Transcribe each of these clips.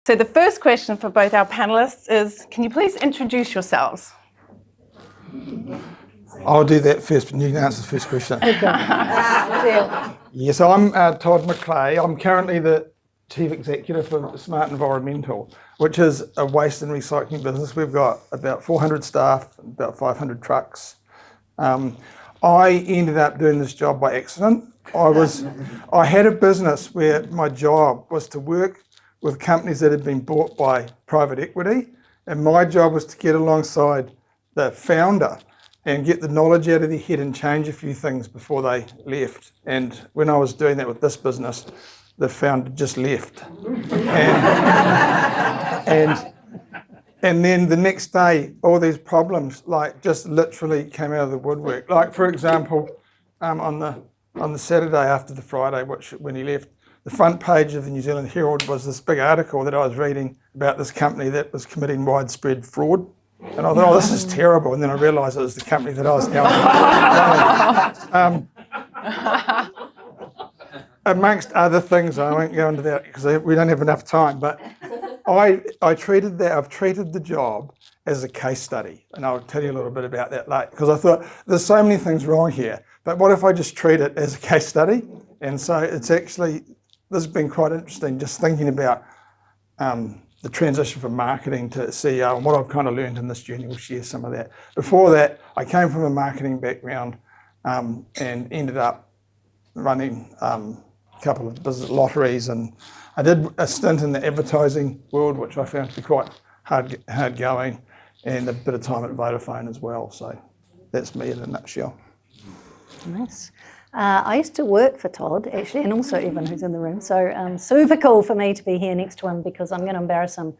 So the first question for both our panelists is, can you please introduce yourselves? I'll do that first, but you can answer the first question. Yes, I'm Todd McClay. I'm currently the Chief Executive of Smart Environmental, which is a waste and recycling business. We've got about 400 staff, about 500 trucks. I ended up doing this job by accident. I had a business where my job was to work with companies that had been bought by private equity, and my job was to get alongside the founder and get the knowledge out of their head and change a few things before they left. And when I was doing that with this business, the founder just left. And then the next day, all these problems just literally came out of the woodwork. Like, for example, on the Saturday after the Friday, when he left, the front page of the New Zealand Herald was this big article that I was reading about this company that was committing widespread fraud. And I thought, oh, this is terrible. And then I realised it was the company that I was now amongst other things. I won't go into that because we don't have enough time. But I've treated the job as a case study. And I'll tell you a little bit about that later, because I thought there's so many things wrong here. But what if I just treat it as a case study? And so this has been quite interesting, just thinking about the transition from marketing to CEO and what I've kind of learned in this journey. We'll share some of that. Before that, I came from a marketing background and ended up running a couple of business lotteries, and I did a stint in the advertising world, which I found to be quite hard going, and a bit of time at Vodafone as well. So that's me in a nutshell. Nice. I used to work for Todd, actually, and also Evan, who's in the room. So super cool for me to be here next to him, because I'm going to embarrass him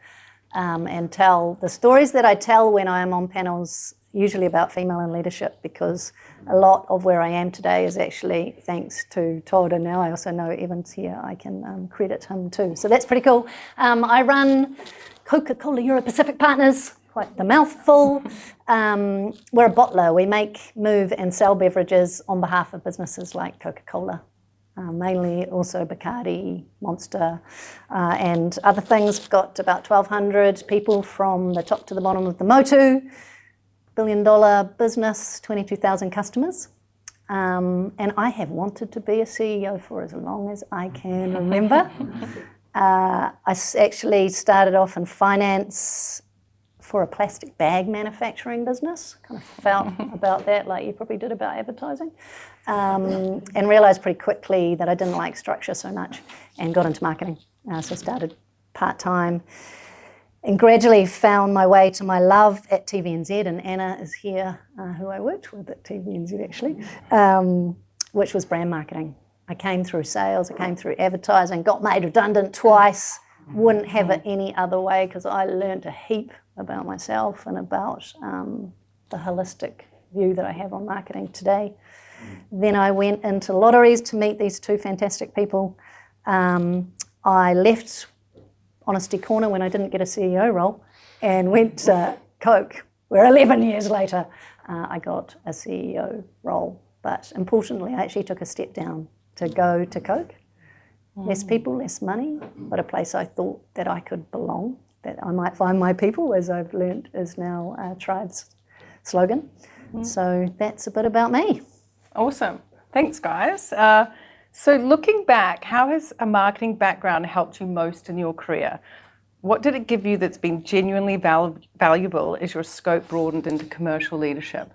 and tell the stories that I tell when I am on panels, usually about female in leadership, because a lot of where I am today is actually thanks to Todd, and now I also know Evan's here. I can credit him too. So that's pretty cool. I run Coca-Cola Euro Pacific Partners. Quite the mouthful. We're a bottler. We make, move and sell beverages on behalf of businesses like Coca-Cola, mainly also Bacardi, Monster, and other things. We've got about 1,200 people from the top to the bottom of the motu, billion-dollar business, 22,000 customers. And I have wanted to be a CEO for as long as I can remember. I actually started off in finance for a plastic bag manufacturing business. Kind of felt about that like you probably did about advertising, and realised pretty quickly that I didn't like structure so much and got into marketing. So I started part-time and gradually found my way to my love at TVNZ, and Anna is here, who I worked with at TVNZ actually, which was brand marketing. I came through sales, I came through advertising, got made redundant twice, wouldn't have it any other way, because I learned a heap about myself and about the holistic view that I have on marketing today. Then I went into lotteries to meet these two fantastic people. I left Honesty Corner when I didn't get a CEO role and went to Coke, where 11 years later I got a CEO role. But importantly, I actually took a step down to go to Coke. Less people, less money, but a place I thought that I could belong, that I might find my people, as I've learnt is now Tribe's slogan. So that's a bit about me. Awesome. Thanks, guys. So looking back, how has a marketing background helped you most in your career? What did it give you that's been genuinely valuable as your scope broadened into commercial leadership?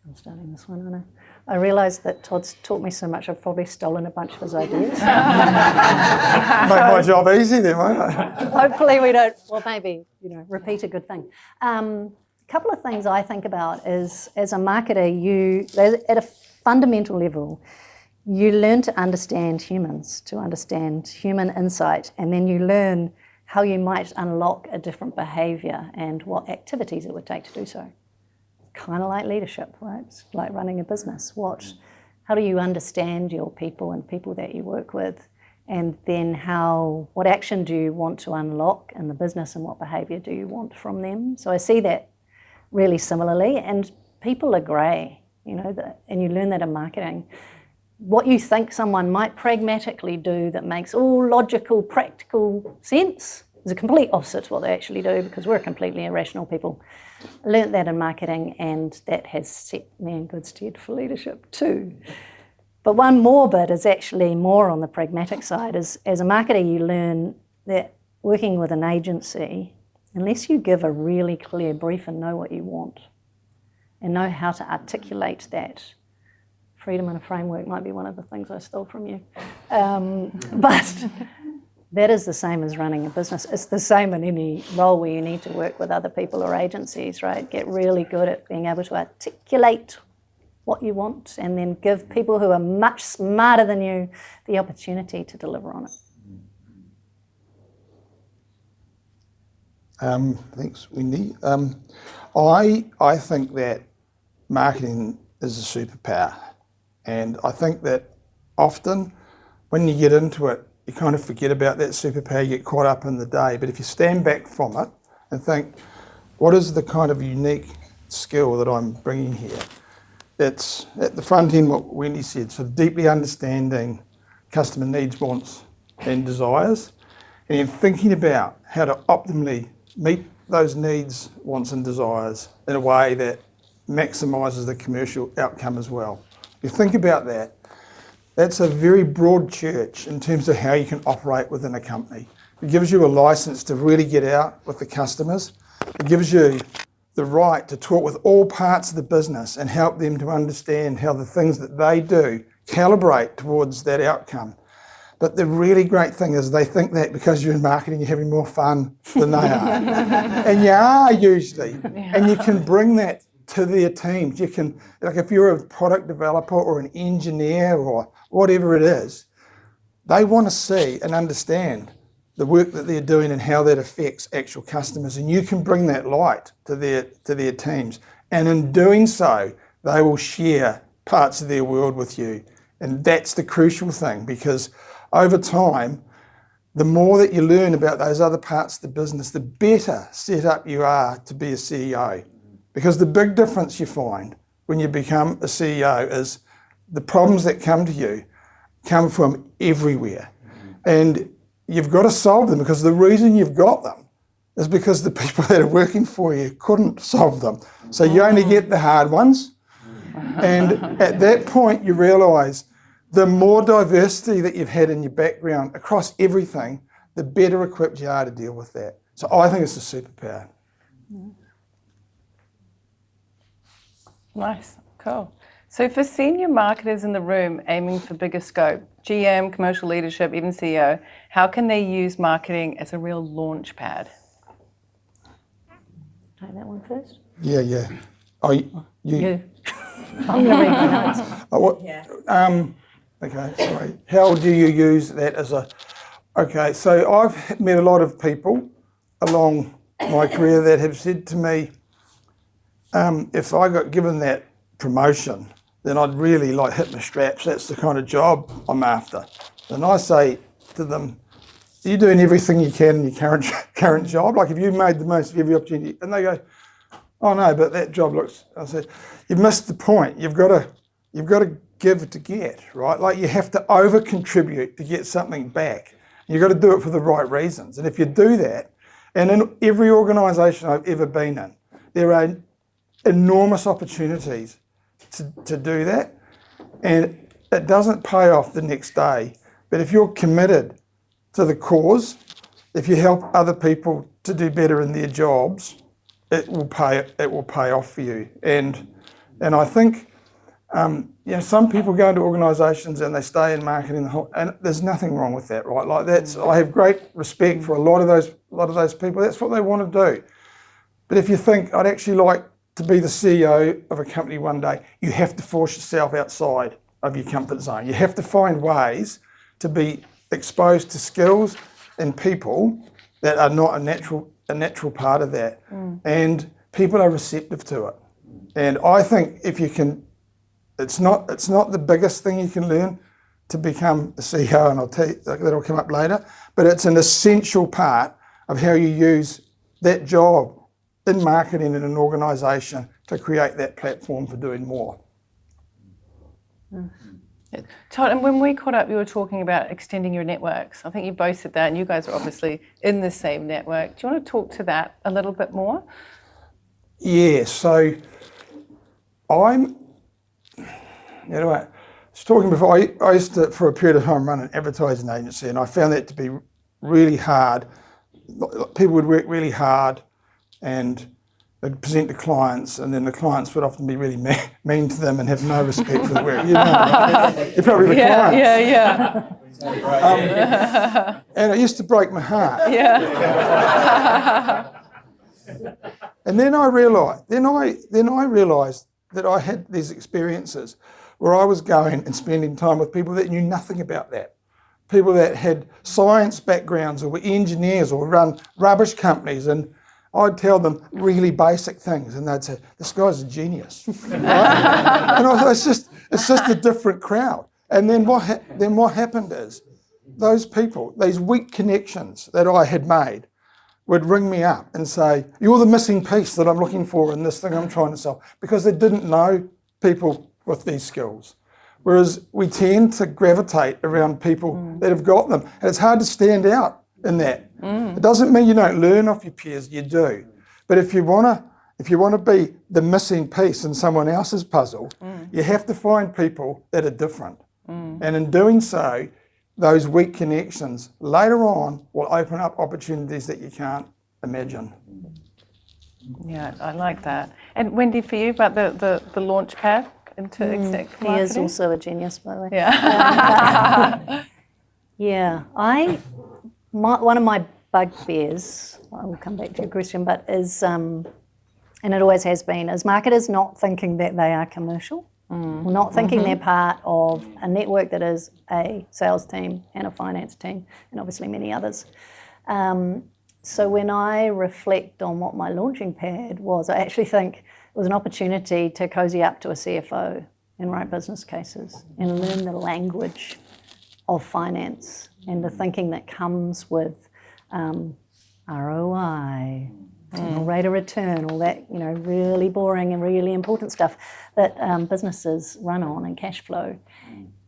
I'm starting this one, aren't I? I realised that Todd's taught me so much, I've probably stolen a bunch of his ideas. Make my job easy then, won't I? Hopefully we don't, well maybe, repeat a good thing. A couple of things I think about is, as a marketer, at a fundamental level, you learn to understand humans, to understand human insight, and then you learn how you might unlock a different behaviour and what activities it would take to do so. Kind of like leadership, right? It's like running a business. How do you understand your people and people that you work with? And then what action do you want to unlock in the business, and what behaviour do you want from them? So I see that really similarly, and people are grey, and you learn that in marketing. what you think someone might pragmatically do that makes all logical, practical sense is a complete opposite to what they actually do, because we're completely irrational people. I learnt that in marketing, and that has set me in good stead for leadership too. But one more bit is actually more on the pragmatic side. As a marketer, you learn that working with an agency, unless you give a really clear brief and know what you want and know how to articulate that, freedom in a framework might be one of the things I stole from you. But that is the same as running a business. It's the same in any role where you need to work with other people or agencies, right? Get really good at being able to articulate what you want and then give people who are much smarter than you the opportunity to deliver on it. Thanks, Wendy. I think that marketing is a superpower, and I think that often when you get into it, you kind of forget about that superpower, you get caught up in the day. But if you stand back from it and think, what is the kind of unique skill that I'm bringing here? It's at the front end, what Wendy said, so deeply understanding customer needs, wants and desires, and then thinking about how to optimally meet those needs, wants and desires in a way that maximises the commercial outcome as well. If you think about that, that's a very broad church in terms of how you can operate within a company. It gives you a license to really get out with the customers. It gives you the right to talk with all parts of the business and help them to understand how the things that they do calibrate towards that outcome. But the really great thing is they think that because you're in marketing, you're having more fun than they are. And you are usually. Yeah. And you can bring that to their teams. You can, like if you're a product developer or an engineer or whatever it is, they want to see and understand the work that they're doing and how that affects actual customers. And you can bring that light to their teams. And in doing so, they will share parts of their world with you. And that's the crucial thing, because over time, the more that you learn about those other parts of the business, the better set up you are to be a CEO. Because the big difference you find when you become a CEO is the problems that come to you come from everywhere. And you've got to solve them, because the reason you've got them is because the people that are working for you couldn't solve them. So you only get the hard ones. And at that point, you realise the more diversity that you've had in your background across everything, the better equipped you are to deal with that. So I think it's a superpower. Nice, cool. So for senior marketers in the room aiming for bigger scope, GM, commercial leadership, even CEO, how can they use marketing as a real launch pad? Take that one first. Yeah. You. I'm going to read my notes. Okay, sorry. How do you use that as a... Okay, so I've met a lot of people along my career that have said to me, if I got given that promotion, then I'd really like hit my straps. That's the kind of job I'm after. And I say to them, are you doing everything you can in your current job? Like, have you made the most of every opportunity? And they go, oh no, but that job looks... I said, you've missed the point. You've got to give to get, right? Like, you have to over-contribute to get something back. You've got to do it for the right reasons. And if you do that, and in every organisation I've ever been in, there are enormous opportunities to do that. And it doesn't pay off the next day. But if you're committed to the cause, if you help other people to do better in their jobs, it will pay off for you. And I think some people go into organisations and they stay in marketing and there's nothing wrong with that, right? Like, I have great respect for a lot of those people. That's what they want to do. But if you think, I'd actually like to be the CEO of a company one day, you have to force yourself outside of your comfort zone. You have to find ways to be exposed to skills and people that are not a natural part of that. And people are receptive to it. And I think if you can, it's not the biggest thing you can learn to become a CEO, and I'll tell you, that'll come up later, but it's an essential part of how you use that job in marketing in an organisation to create that platform for doing more. Todd, and when we caught up, you were talking about extending your networks. I think you both said that, and you guys are obviously in the same network. Do you want to talk to that a little bit more? Yeah, so I was talking before, I used to, for a period of time, run an advertising agency, and I found that to be really hard. People would work really hard and they'd present to clients, and then the clients would often be really mean to them and have no respect for the work. You know, you're probably the clients. Yeah. And it used to break my heart. Yeah. And then I realised, that I had these experiences where I was going and spending time with people that knew nothing about that. People that had science backgrounds or were engineers or run rubbish companies, and I'd tell them really basic things, and they'd say, "This guy's a genius." Right? And I thought, it's just a different crowd. And then what happened is, those people, these weak connections that I had made, would ring me up and say, "You're the missing piece that I'm looking for in this thing I'm trying to sell," because they didn't know people with these skills. Whereas we tend to gravitate around people that have got them, and it's hard to stand out in that. It doesn't mean you don't learn off your peers, you do. But if you want to be the missing piece in someone else's puzzle, you have to find people that are different. And in doing so, those weak connections later on will open up opportunities that you can't imagine. Yeah, I like that. And Wendy, for you, about the launch pad into exec marketing? He is also a genius, by the way. Yeah. Yeah, one of my bugbears, I will come back to your question, but is, and it always has been, is marketers not thinking that they are commercial, or not thinking they're part of a network that is a sales team and a finance team, and obviously many others. So when I reflect on what my launching pad was, I actually think it was an opportunity to cozy up to a CFO and write business cases and learn the language of finance and the thinking that comes with ROI, rate of return, all that, really boring and really important stuff that businesses run on, and cash flow.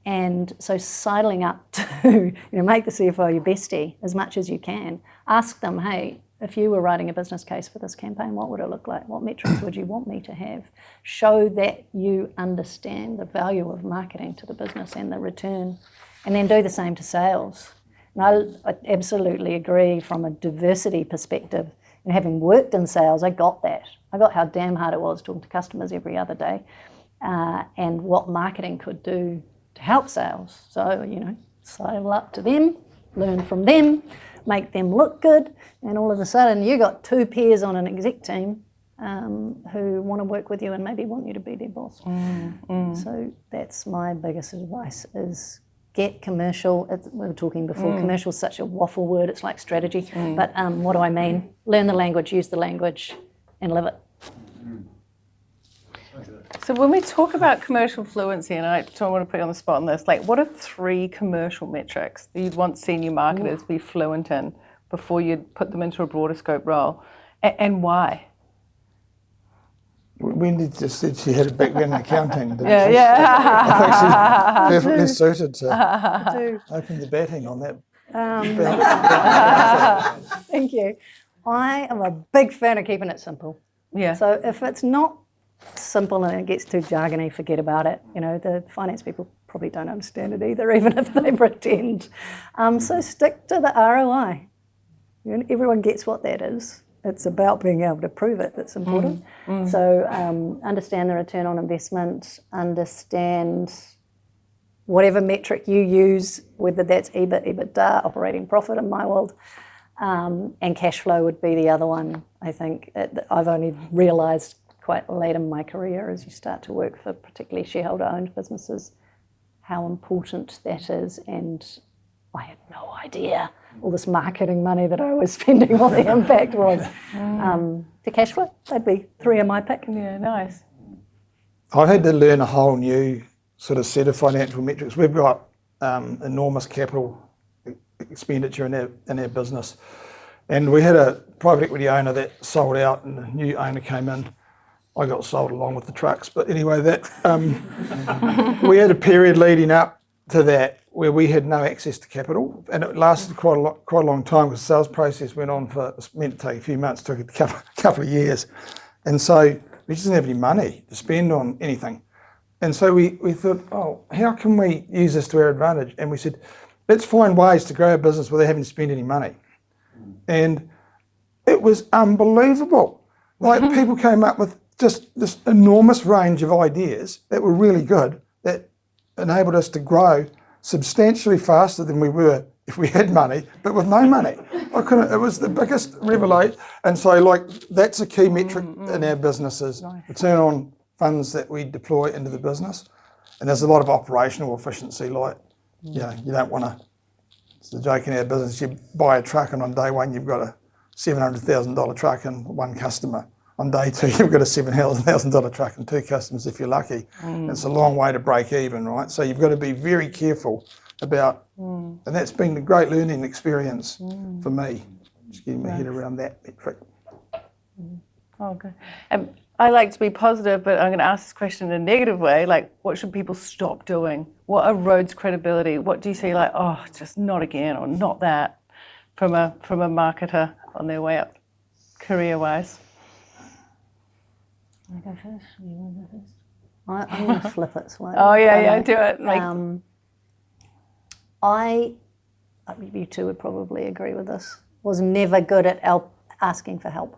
And so sidling up to, make the CFO your bestie as much as you can. Ask them, hey, if you were writing a business case for this campaign, what would it look like? What metrics would you want me to have? Show that you understand the value of marketing to the business and the return, and then do the same to sales. And I absolutely agree from a diversity perspective. And having worked in sales, I got that. I got how damn hard it was talking to customers every other day, and what marketing could do to help sales. So, sidle up to them, learn from them, make them look good, and all of a sudden you got two peers on an exec team who want to work with you and maybe want you to be their boss. So that's my biggest advice, is get commercial. We were talking before, commercial is such a waffle word, it's like strategy. But what do I mean? Learn the language, use the language, and live it. So when we talk about commercial fluency, and I don't want to put you on the spot on this, what are 3 commercial metrics that you'd want senior marketers be fluent in before you'd put them into a broader scope role, and why? Wendy just said she had a background in accounting, didn't she? Yeah. I think she's perfectly suited to open the batting on that. Thank you. I am a big fan of keeping it simple. Yeah. So if it's not simple and it gets too jargony, forget about it. The finance people probably don't understand it either, even if they pretend. So stick to the ROI. Everyone gets what that is. It's about being able to prove it that's important. So understand the return on investment, understand whatever metric you use, whether that's EBIT, EBITDA, operating profit in my world, and cash flow would be the other one. I think I've only realised quite late in my career, as you start to work for particularly shareholder-owned businesses, how important that is. And I had no idea all this marketing money that I was spending, what the impact was. To cash flow, that'd be 3 of my pick. Yeah, nice. I've had to learn a whole new sort of set of financial metrics. We've got enormous capital expenditure in our business, and we had a private equity owner that sold out, and a new owner came in, I got sold along with the trucks. But anyway, that we had a period leading up to that where we had no access to capital, and it lasted quite a long time because the sales process went on for, it was meant to take a few months, took a couple of years. And so we just didn't have any money to spend on anything. And so we thought, oh, how can we use this to our advantage? And we said, let's find ways to grow our business without having to spend any money. And it was unbelievable. Like people came up with just this enormous range of ideas that were really good, that enabled us to grow substantially faster than we were if we had money, but with no money. It was the biggest revelation. And so like that's a key metric in our businesses, return on funds that we deploy into the business. And there's a lot of operational efficiency, like, you know, you don't want to, it's the joke in our business, you buy a truck and on day one you've got a $700,000 truck and one customer. On day two, you've got a $7,000 truck and two customers if you're lucky. It's a long way to break even, right? So you've got to be very careful about, and that's been a great learning experience for me, just getting my head around that metric. Oh, good. I like to be positive, but I'm going to ask this question in a negative way. Like, what should people stop doing? What erodes credibility? What do you see like, oh, just not again, or not that, from a marketer on their way up, career-wise? I go first? You want to go first? I'm going to flip it slightly. Oh, yeah, do it. You two would probably agree with this, was never good at asking for help.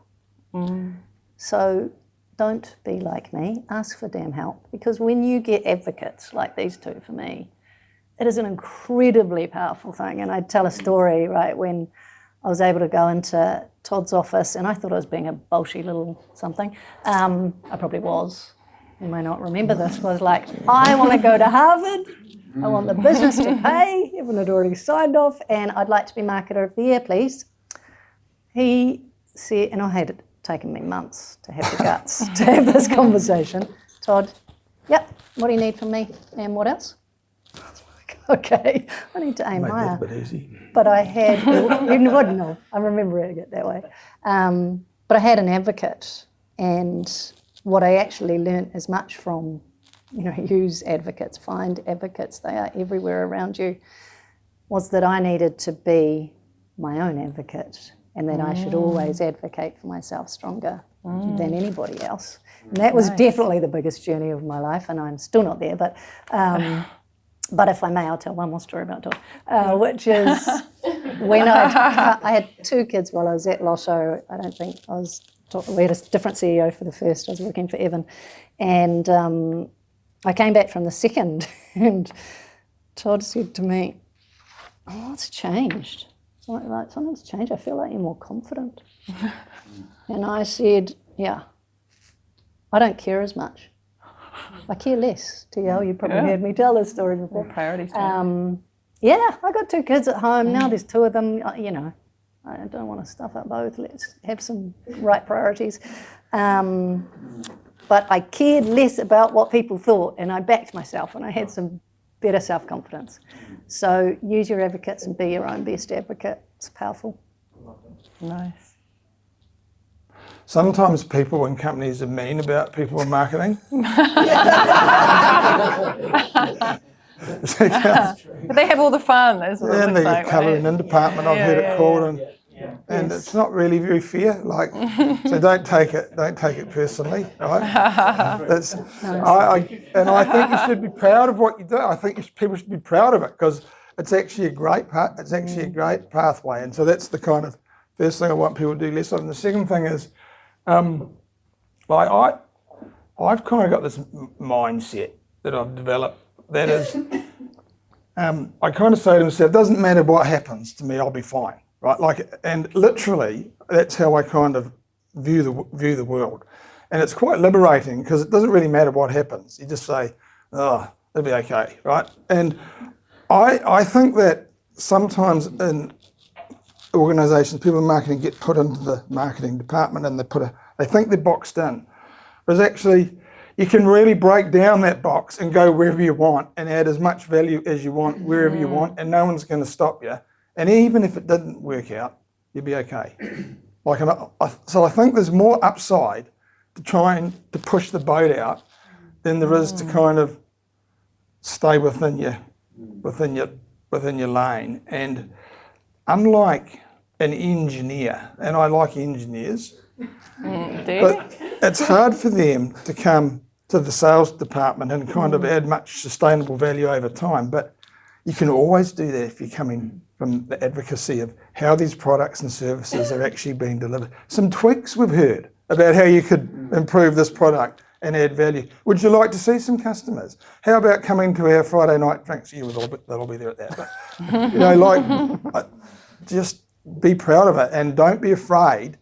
So don't be like me, ask for damn help. Because when you get advocates like these two for me, it is an incredibly powerful thing. And I'd tell a story, right, when I was able to go into Todd's office, and I thought I was being a bolshy little something. I probably was. You may not remember this. Was like, I want to go to Harvard. I want the business to pay. Everyone had already signed off, and I'd like to be marketer of the year, please. He said, and I had it taken me months to have the guts to have this conversation. Todd, yep. What do you need from me, and what else? Okay, I need to aim higher. Made that a bit easy. But I had, you wouldn't know, I'm remembering it that way. But I had an advocate, and what I actually learnt as much from, use advocates, find advocates, they are everywhere around you, was that I needed to be my own advocate, and that I should always advocate for myself stronger than anybody else. And that was definitely the biggest journey of my life, and I'm still not there, but if I may, I'll tell one more story about Todd, which is when I had two kids while I was at Lotto. I don't think we had a different CEO for the first. I was working for Evan. And I came back from the second, and Todd said to me, oh, what's changed? Like, something's changed. I feel like you're more confident. And I said, yeah, I don't care as much. I care less. TL, you probably heard me tell this story before. Priorities. Yeah, I got two kids at home. Now there's two of them. I don't want to stuff up both. Let's have some right priorities. But I cared less about what people thought, and I backed myself, and I had some better self-confidence. So use your advocates and be your own best advocate. It's powerful. Nice. Sometimes people in companies are mean about people in marketing. But they have all the fun. Is what it And looks the like, colouring right? in department, I've heard it called, and it's not really very fair. Like, so don't take it personally, right? I think you should be proud of what you do. I think people should be proud of it because it's actually a great part. It's actually a great pathway, and so that's the kind of first thing I want people to do less of. And the second thing is, I've kind of got this mindset that I've developed. That is, I kind of say to myself, it doesn't matter what happens to me, I'll be fine, right? Like, and literally, that's how I kind of view the world, and it's quite liberating because it doesn't really matter what happens. You just say, oh, it'll be okay, right? And I think that sometimes in organisations, people in marketing get put into the marketing department and they think they're boxed in. Whereas actually, you can really break down that box and go wherever you want and add as much value as you want wherever you want, and no one's going to stop you. And even if it didn't work out, you'll be okay. So I think there's more upside to try and to push the boat out than there is to kind of stay within your lane. And unlike an engineer, and I like engineers, but it's hard for them to come to the sales department and kind of add much sustainable value over time. But you can always do that if you're coming from the advocacy of how these products and services are actually being delivered. Some tweaks we've heard about how you could improve this product and add value. Would you like to see some customers? How about coming to our Friday night drinks? That'll be there at that. But, just be proud of it and don't be afraid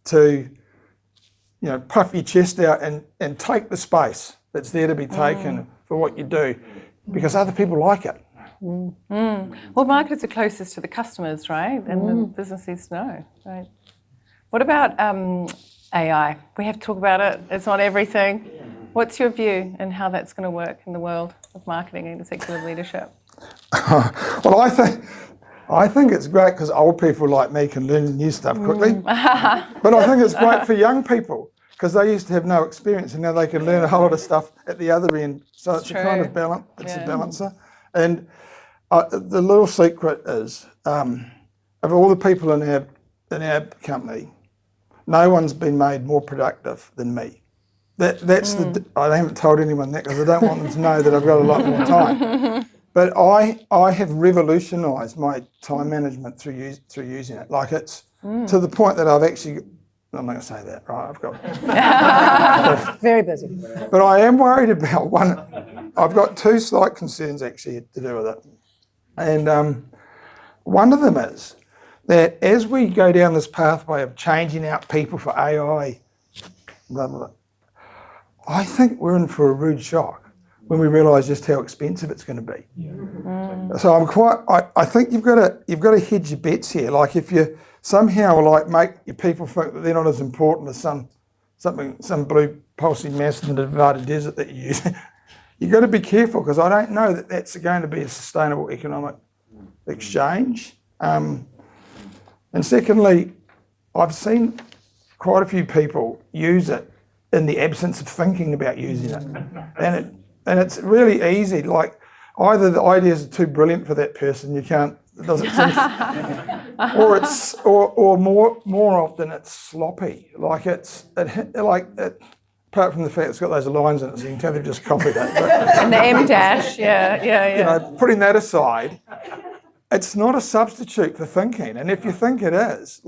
to, puff your chest out and take the space that's there to be taken for what you do, because other people like it. Well, marketers are closest to the customers, right? And the business needs to know, right? What about AI? We have to talk about it. It's not everything. What's your view and how that's going to work in the world of marketing and executive leadership? Well, I think it's great because old people like me can learn new stuff quickly. But I think it's great for young people because they used to have no experience and now they can learn a whole lot of stuff at the other end. So it's a kind of balance. It's a balancer. And the little secret is, of all the people in our company, no one's been made more productive than me. That's I haven't told anyone that because I don't want them to know that I've got a lot more time. But I have revolutionised my time management through using it. Like it's to the point that I've actually, I'm not going to say that, right? I've got Very busy. But I am worried about one. I've got two slight concerns actually to do with it. And one of them is that as we go down this pathway of changing out people for AI, blah, blah, blah, I think we're in for a rude shock when we realise just how expensive it's going to be. So I think you've got to hedge your bets here. Like if you somehow make your people think that they're not as important as some blue pulsing mass in the Nevada desert that you use. You've got to be careful because I don't know that that's going to be a sustainable economic exchange. And secondly, I've seen quite a few people use it in the absence of thinking about using it. And it's really easy. Like either the ideas are too brilliant for that person, it doesn't seem, or more often it's sloppy. Like apart from the fact it's got those lines in it, so you can tell they've just copied it. And the M dash, yeah. Putting that aside, it's not a substitute for thinking. And if you think it is,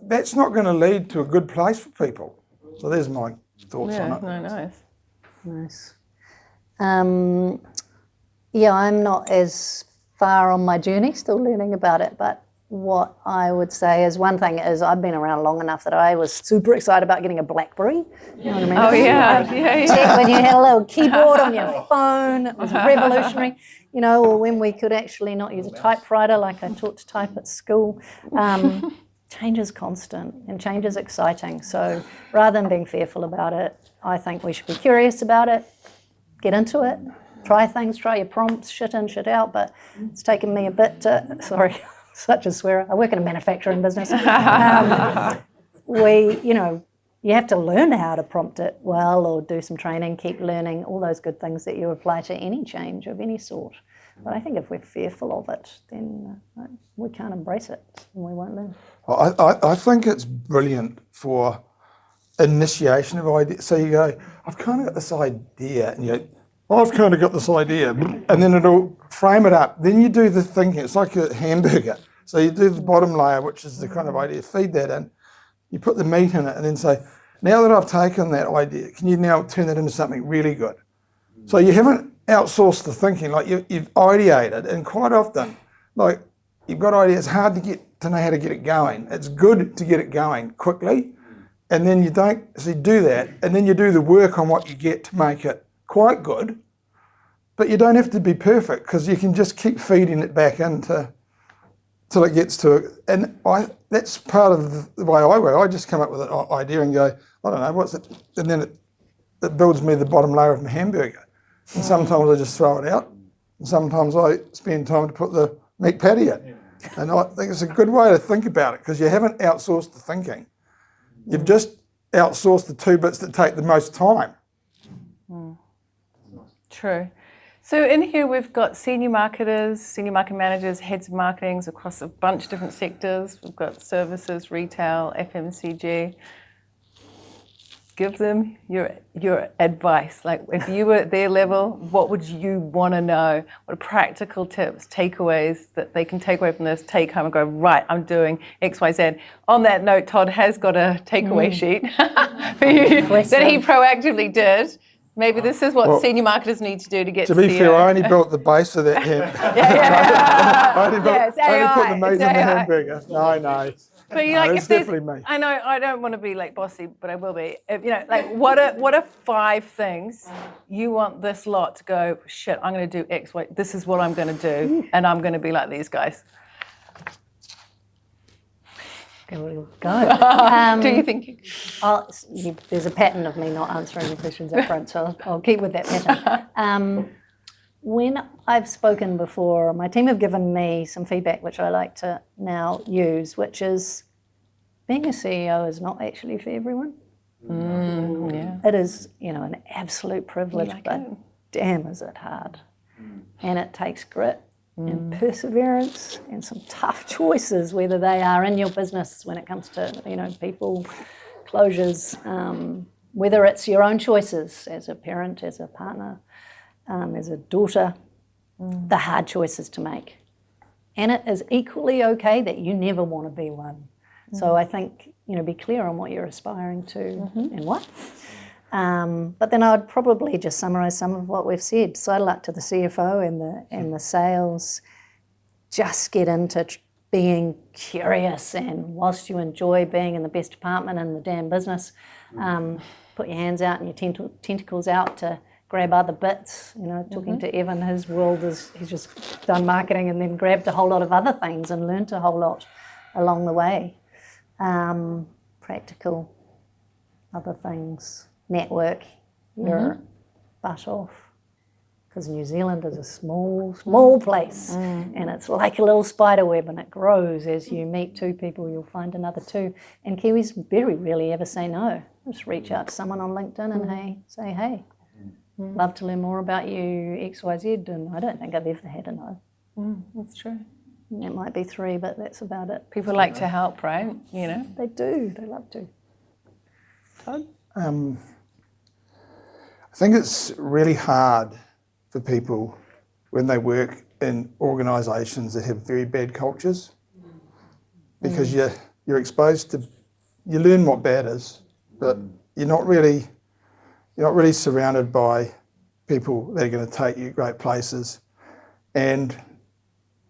that's not going to lead to a good place for people. So there's my thoughts on it. No, nice. Nice. I'm not as far on my journey, still learning about it, but what I would say is one thing is I've been around long enough that I was super excited about getting a BlackBerry. You know what I mean? Oh, yeah. Check when you had a little keyboard on your phone, it was revolutionary. Or when we could actually not use a typewriter like I taught to type at school. Change is constant and change is exciting. So rather than being fearful about it, I think we should be curious about it, get into it, try things, try your prompts, shit in, shit out. But it's taken me a bit sorry, such a swearer. I work in a manufacturing business. You have to learn how to prompt it well or do some training, keep learning, all those good things that you apply to any change of any sort. But I think if we're fearful of it, then we can't embrace it and we won't learn. I think it's brilliant for initiation of ideas. So you go, I've kind of got this idea, and you go, I've kind of got this idea, and then it'll frame it up. Then you do the thinking. It's like a hamburger. So you do the bottom layer, which is the kind of idea, feed that in, you put the meat in it, and then say, now that I've taken that idea, can you now turn that into something really good? So you haven't outsourced the thinking, like you've ideated, and quite often, like you've got ideas, it's hard to know how to get it going. It's good to get it going quickly, and then you do that, and then you do the work on what you get to make it quite good, but you don't have to be perfect because you can just keep feeding it back into till it gets to it. And that's part of the way I work. I just come up with an idea and go, I don't know, what's it? And then it builds me the bottom layer of my hamburger. And sometimes I just throw it out. And sometimes I spend time to put the meat patty in. And I think it's a good way to think about it because you haven't outsourced the thinking. You've just outsource the 2 bits that take the most time. True. So in here we've got senior marketers, senior market managers, heads of marketings across a bunch of different sectors. We've got services, retail, FMCG. Give them your advice. Like if you were at their level, what would you want to know? What are practical tips, takeaways that they can take away from this, take home and go, right, I'm doing X, Y, Z. On that note, Todd has got a takeaway sheet for you that he proactively did. Maybe this is what senior marketers need to do to get To be CEO. fair, I only built the base of that ham. I only put the meat in the hamburger. No. But you No, like, it's if there's, definitely me. I know I don't want to be like bossy, but I will be. If, you know, like what are 5 things you want this lot to go? Shit, I'm going to do X, Y. This is what I'm going to do, and I'm going to be like these guys. Go. Do you think? There's a pattern of me not answering the questions up front, so I'll keep with that pattern. When I've spoken before, my team have given me some feedback which I like to now use, which is being a CEO is not actually for everyone. It is, an absolute privilege, but damn is it hard. And it takes grit and perseverance and some tough choices, whether they are in your business when it comes to, people, closures, whether it's your own choices as a parent, as a partner, as a daughter, the hard choices to make. And it is equally okay that you never want to be one. So I think, be clear on what you're aspiring to and what. But then I'd probably just summarise some of what we've said. Side luck to the CFO and the sales. Just get into being curious, and whilst you enjoy being in the best department in the damn business, put your hands out and your tentacles out to grab other bits. Talking to Evan, his world is he's just done marketing and then grabbed a whole lot of other things and learnt a whole lot along the way. Practical other things. Network your butt off, because New Zealand is a small place, and it's like a little spider web, and it grows as you meet 2 people, you'll find another 2. And Kiwis very rarely ever say no. Just reach out to someone on LinkedIn and say hey. Love to learn more about you, XYZ, and I don't think I've ever had a no. That's true. It might be 3, but that's about it. People like to help, right? They do. They love to. Todd? I think it's really hard for people when they work in organisations that have very bad cultures, because you're exposed to, you learn what bad is, but you're not really surrounded by people that are going to take you great places. And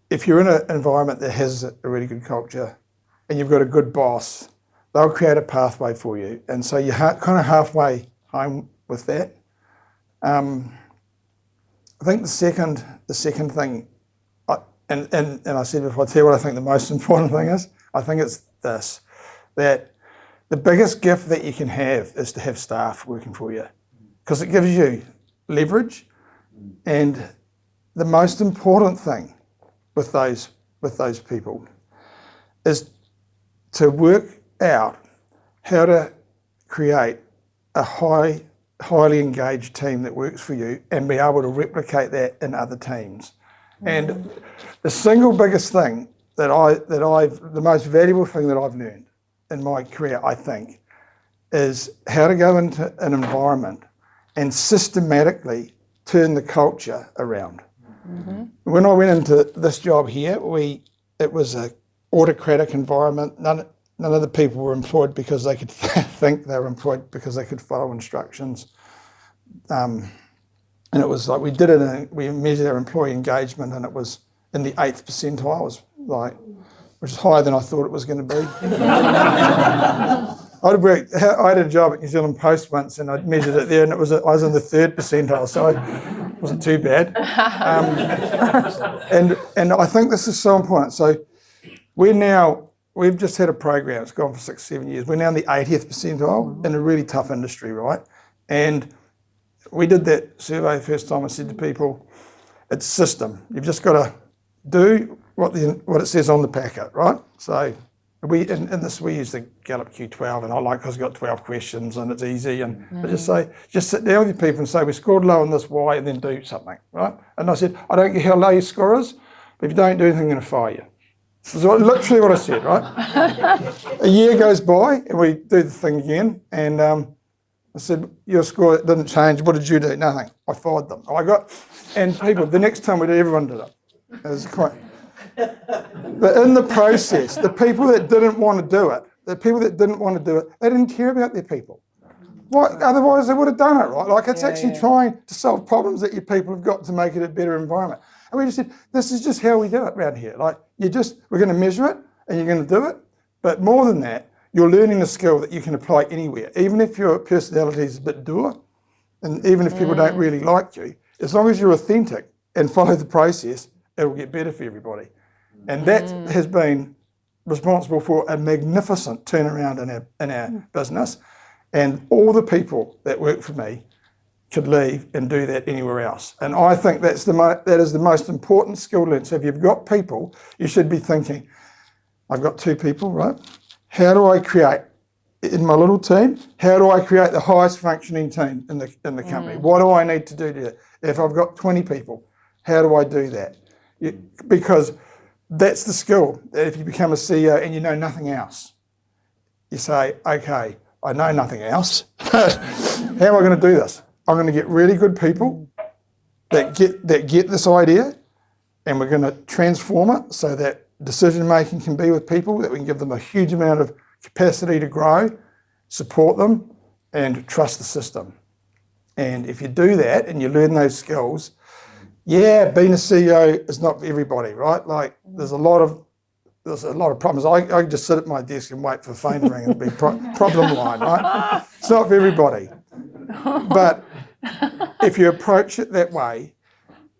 if you're in an environment that has a really good culture and you've got a good boss, they'll create a pathway for you. And so you're kind of halfway home with that. I think the second thing, and I said before, I tell you what I think the most important thing is. I think it's this, that the biggest gift that you can have is to have staff working for you, because it gives you leverage. And the most important thing with those people is to work out how to create a highly engaged team that works for you and be able to replicate that in other teams. And the single biggest thing the most valuable thing that I've learned in my career, I think, is how to go into an environment and systematically turn the culture around. When I went into this job here, it was an autocratic environment. None of the people were employed because they could think they were employed because they could follow instructions. And it was like we measured our employee engagement, and it was in the 8th percentile, which is higher than I thought it was going to be. I had a job at New Zealand Post once, and I measured it there, and I was in the 3rd percentile, so it wasn't too bad. And I think this is so important. So we've just had a program, it's gone for 6-7 years. We're now in the 80th percentile in a really tough industry, right? And we did that survey first time. I said to people, it's system. You've just got to do what it says on the packet, right? So We in this we use the Gallup Q12, and I like because it's got 12 questions and it's easy. And I just say, just sit down with your people and say, we scored low on this, why, and then do something, right? And I said, I don't care how low your score is, but if you don't do anything, I'm going to fire you. That's literally what I said, right? A year goes by and we do the thing again, and I said, your score didn't change. What did you do? Nothing. I fired them. And people, the next time we did, everyone did it. It was quite. But in the process, the people that didn't want to do it, they didn't care about their people. Why? Otherwise, they would have done it, right? Like, it's actually trying to solve problems that your people have got to make it a better environment. And we just said, this is just how we do it around here. Like, we're going to measure it and you're going to do it. But more than that, you're learning a skill that you can apply anywhere. Even if your personality is a bit dour, and even if people don't really like you, as long as you're authentic and follow the process, it'll get better for everybody. And that has been responsible for a magnificent turnaround in our business. And all the people that work for me could leave and do that anywhere else. And I think that is the most important skill learned. So if you've got people, you should be thinking, I've got 2 people, right? How do I create, in my little team, how do I create the highest functioning team in the company? What do I need to do to, if I've got 20 people, how do I do that? Because that's the skill, that if you become a CEO and you know nothing else, you say, okay, I know nothing else, but how am I going to do this? I'm going to get really good people that get this idea, and we're going to transform it so that decision making can be with people, that we can give them a huge amount of capacity to grow, support them, and trust the system. And if you do that and you learn those skills, being a CEO is not for everybody, right? Like, there's a lot of problems. I just sit at my desk and wait for the phone to ring and be problem line, right? It's not for everybody. But if you approach it that way,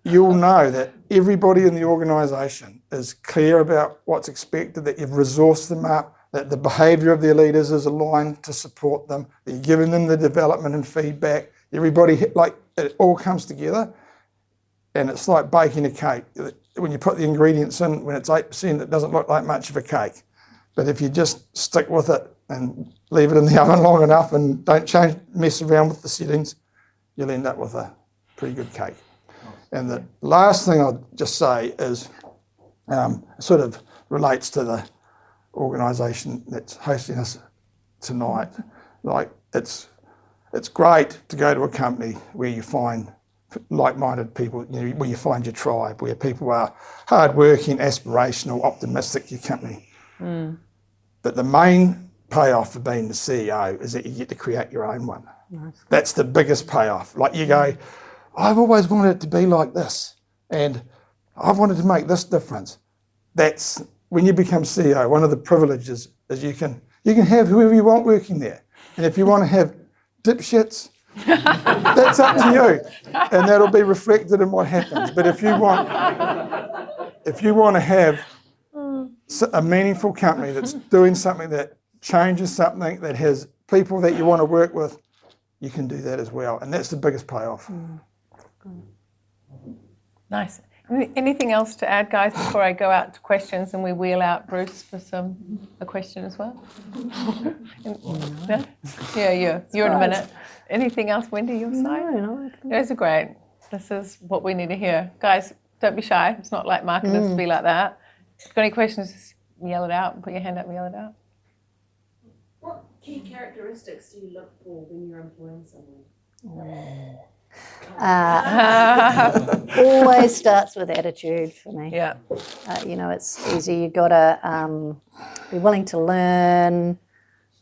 you'll know that everybody in the organisation is clear about what's expected, that you've resourced them up, that the behaviour of their leaders is aligned to support them, that you're giving them the development and feedback. Everybody, like, it all comes together. And it's like baking a cake. When you put the ingredients in, when it's 8%, it doesn't look like much of a cake. But if you just stick with it and leave it in the oven long enough and don't mess around with the settings, you'll end up with a pretty good cake. And the last thing I'll just say is, sort of relates to the organisation that's hosting us tonight. Like, it's great to go to a company where you find like-minded people, where you find your tribe, where people are hard-working, aspirational, optimistic, your company. But the main payoff for being the CEO is that you get to create your own one. Nice. That's the biggest payoff. Like, you go, I've always wanted it to be like this, and I've wanted to make this difference. That's when you become CEO, one of the privileges is you can have whoever you want working there. And if you want to have dipshits, that's up to you, and that'll be reflected in what happens. But if you want to have a meaningful company that's doing something that changes something, that has people that you want to work with, you can do that as well, and that's the biggest payoff. Nice. Anything else to add, guys, before I go out to questions and we wheel out Bruce for a question as well? No? Yeah, you're in a minute. Anything else, Wendy, your side? No. Those are great. This is what we need to hear. Guys, don't be shy. It's not like marketers to be like that. If you've got any questions, just yell it out. Put your hand up and yell it out. What key characteristics do you look for when you're employing someone? Always starts with attitude for me. Yeah. It's easy. You've got to be willing to learn.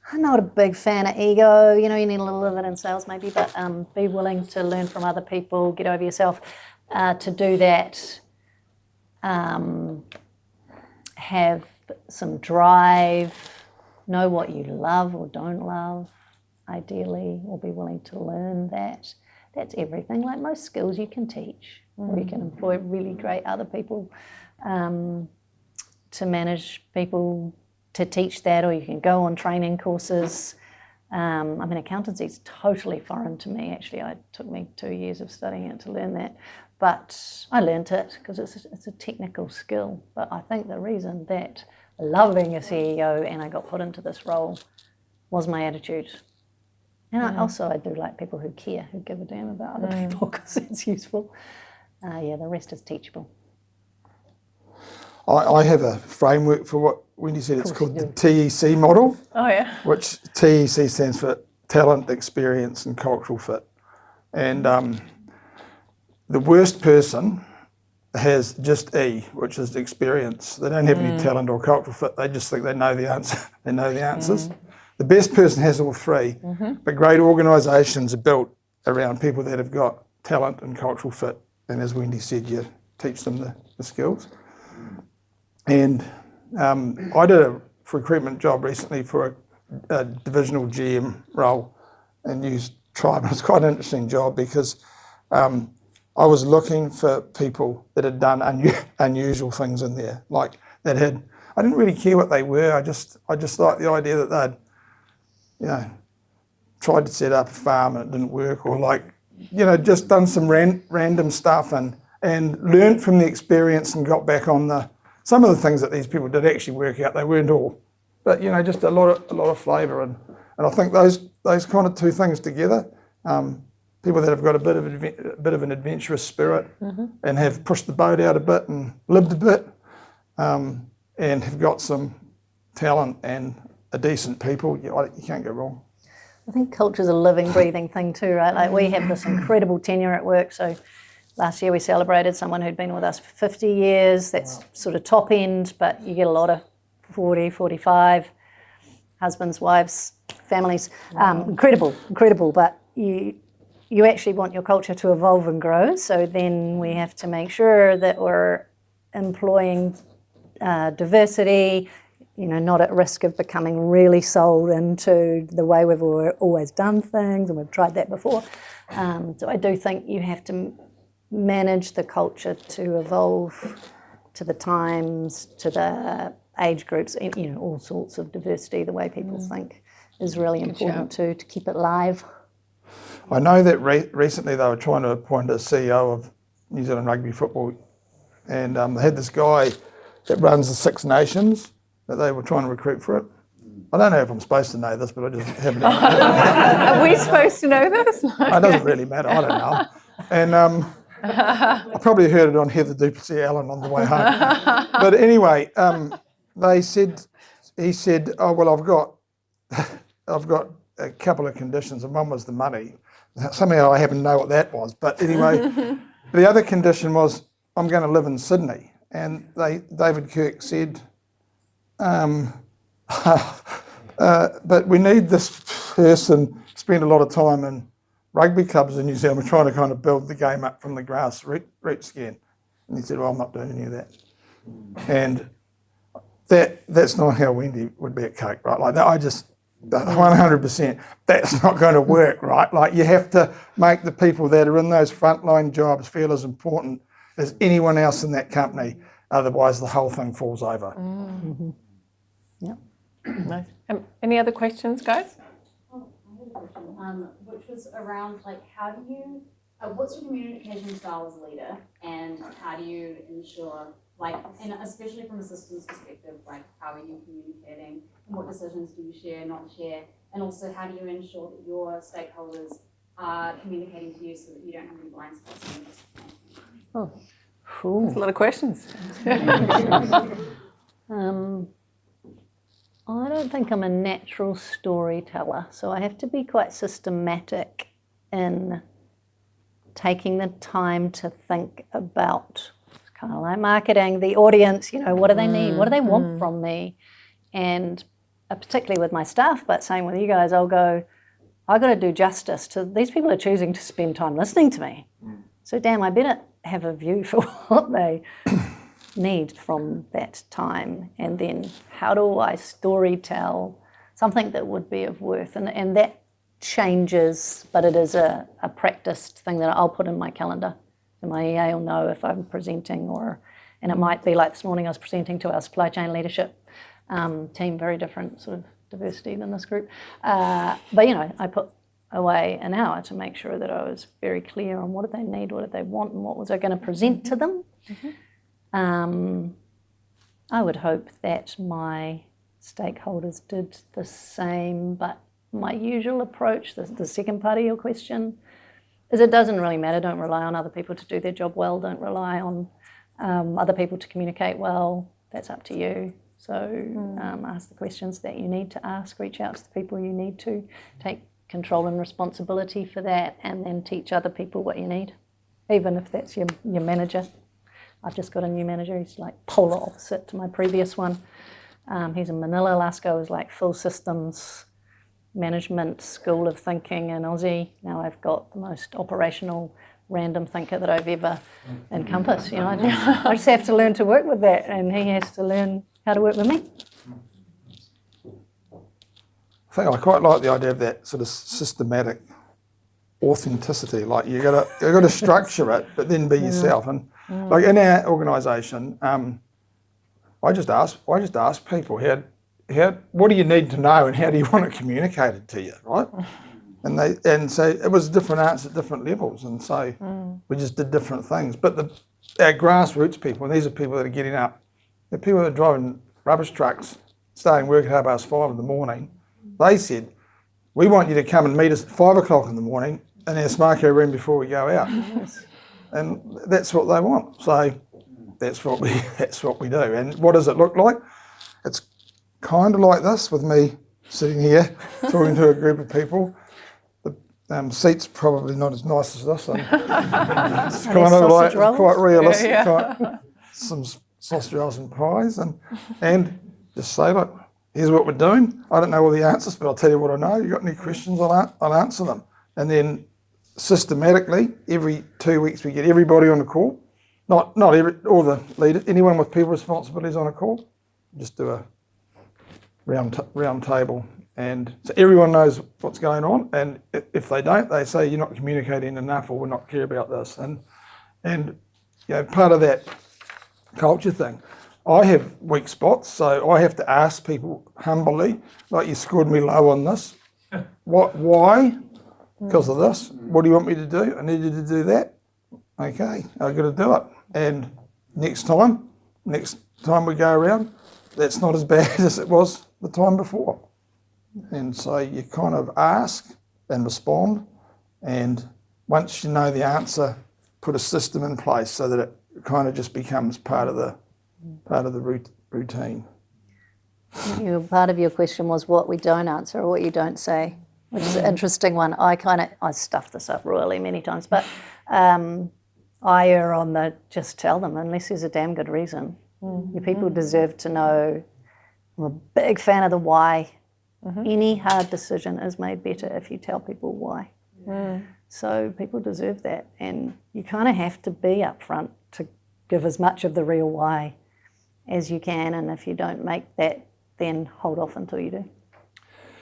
I'm not a big fan of ego. You need a little of it in sales maybe, but be willing to learn from other people, get over yourself. To do that, have some drive, know what you love or don't love, ideally, or be willing to learn that. That's everything. Like, most skills you can teach, or you can employ really great other people to manage people to teach that, or you can go on training courses. Accountancy is totally foreign to me, actually. It took me 2 years of studying it to learn that. But I learnt it because it's a technical skill. But I think the reason that love being a CEO and I got put into this role was my attitude. And I do like people who care, who give a damn about other people because it's useful. The rest is teachable. I have a framework for what Wendy said. It's called you the TEC model, Oh, yeah. which TEC stands for talent, experience, and cultural fit. And the worst person has just E, which is experience. They don't have any talent or cultural fit. They just think they know the answer. They know the answers. The best person has all three, but great organisations are built around people that have got talent and cultural fit. And as Wendy said, you teach them the skills. And I did a recruitment job recently for a divisional GM role and used Tribe. It was quite an interesting job because I was looking for people that had done unusual things in there, like that had. I didn't really care what they were. I just liked the idea that they'd, tried to set up a farm and it didn't work, or just done some random stuff and learnt from the experience and got back on some of the things that these people did actually work out. They weren't all, but just a lot of flavour and I think those kind of two things together. People that have got a bit of an adventurous spirit and have pushed the boat out a bit and lived a bit, and have got some talent and a decent people, you can't go wrong. I think culture's a living, breathing thing too, right? Like we have this incredible tenure at work. So last year we celebrated someone who'd been with us for 50 years. That's sort of top end, but you get a lot of 40, 45, husbands, wives, families. Incredible, but you actually want your culture to evolve and grow. So then we have to make sure that we're employing diversity, not at risk of becoming really sold into the way we've always done things, and we've tried that before. So I do think you have to manage the culture to evolve to the times, to the age groups, all sorts of diversity. The way people think is really important to keep it live. I know that recently they were trying to appoint a CEO of New Zealand Rugby Football, and they had this guy that runs the Six Nations that they were trying to recruit for it. I don't know if I'm supposed to know this, but I just haven't. Are we supposed to know this? It doesn't really matter. I don't know. And I probably heard it on Heather Duplessis Allen on the way home. But anyway, he said, "Oh well, I've got a couple of conditions, and one was the money. Somehow I happen to know what that was. But anyway, the other condition was I'm going to live in Sydney." And David Kirk said, but we need this person to spend a lot of time in rugby clubs in New Zealand. We're trying to kind of build the game up from the grassroots again. And he said, well, I'm not doing any of that. And that's not how Wendy would be at Coke, right? Like that, I just 100%, that's not going to work, right? Like you have to make the people that are in those frontline jobs feel as important as anyone else in that company. Otherwise, the whole thing falls over. Mm-hmm. Yep. Nice. Any other questions, guys? I had a question, which was around how do you, what's your communication style as a leader, and how do you ensure, and especially from a systems perspective, how are you communicating, and what decisions do you share, not share, and also how do you ensure that your stakeholders are communicating to you so that you don't have any blind spots in this? Oh, There's a lot of questions. I don't think I'm a natural storyteller, so I have to be quite systematic in taking the time to think about, kind of like marketing, the audience, what do they need? What do they want from me? And particularly with my staff, but same with you guys, I'll go, I've got to do justice to, these people are choosing to spend time listening to me. So damn, I better have a view for what they need from that time, and then how do I story tell something that would be of worth, and that changes, but it is a practiced thing that I'll put in my calendar, so my EA will know if I'm presenting, and it might be like this morning I was presenting to our supply chain leadership team, very different sort of diversity than this group, but I put away an hour to make sure that I was very clear on what did they need, what did they want, and what was I going to present to them. I would hope that my stakeholders did the same, but my usual approach, the second part of your question, is it doesn't really matter. Don't rely on other people to do their job well. Don't rely on other people to communicate well. That's up to you. So ask the questions that you need to ask, reach out to the people you need to, take control and responsibility for that, and then teach other people what you need, even if that's your manager. I've just got a new manager. He's like polar opposite to my previous one. He's in Manila. Lasco is like full systems management school of thinking in Aussie. Now I've got the most operational random thinker that I've ever encompassed. You know, I just have to learn to work with that, and he has to learn how to work with me. I quite like the idea of that sort of systematic authenticity. Like you got to structure it, but then be yourself. And like in our organisation, I just ask people what do you need to know and how do you want it communicated to you, right? And so it was different answers at different levels, and so we just did different things. But our grassroots people, and these are people that are getting up, the people that are driving rubbish trucks, starting work at 5:30 in the morning. They said, we want you to come and meet us at 5 o'clock in the morning in our smoko room before we go out. And that's what they want. So that's what we do. And what does it look like? It's kind of like this, with me sitting here talking to a group of people. The seat's probably not as nice as this. And it's kind of like quite realistic. Some sausage rolls and pies, and just say, look, here's what we're doing. I don't know all the answers, but I'll tell you what I know. You got any questions, I'll answer them. And then systematically, every 2 weeks, we get everybody on a call. Not all the leaders, anyone with people responsibilities on a call. Just do a round table, and so everyone knows what's going on. And if they don't, they say you're not communicating enough, or we're not clear about this. And you know, part of that culture thing, I have weak spots, so I have to ask people humbly, like, you scored me low on this. Why? Because of this. What do you want me to do? I need you to do that. Okay, I've got to do it. And next time we go around, that's not as bad as it was the time before. And so you kind of ask and respond, and once you know the answer, put a system in place so that it kind of just becomes part of the routine. Part of your question was what we don't answer or what you don't say, which is an interesting one. I stuffed this up royally many times, but I err on the just tell them unless there's a damn good reason. Your people deserve to know. I'm a big fan of the why. Any hard decision is made better if you tell people why. So people deserve that, and you kind of have to be upfront to give as much of the real why as you can, and if you don't make that, then hold off until you do.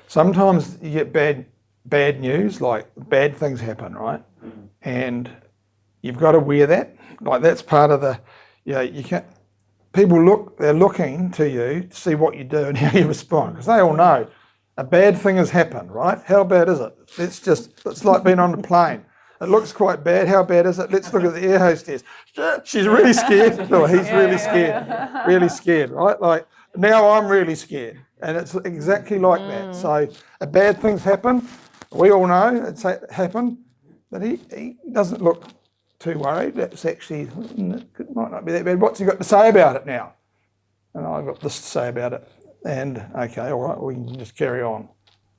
Sometimes you get bad news, like bad things happen, right? And you've got to wear that. Like that's part of the, you can't, they're looking to you to see what you do and how you respond, because they all know a bad thing has happened, right? How bad is it? It's like being on a plane. It looks quite bad. How bad is it? Let's look at the air hostess. She's really scared. No, he's really scared, right? Like now I'm really scared. And it's exactly like that. So a bad thing's happened. We all know it's happened, but he doesn't look too worried. That's actually, it might not be that bad. What's he got to say about it now? And I've got this to say about it. And okay, all right, we can just carry on.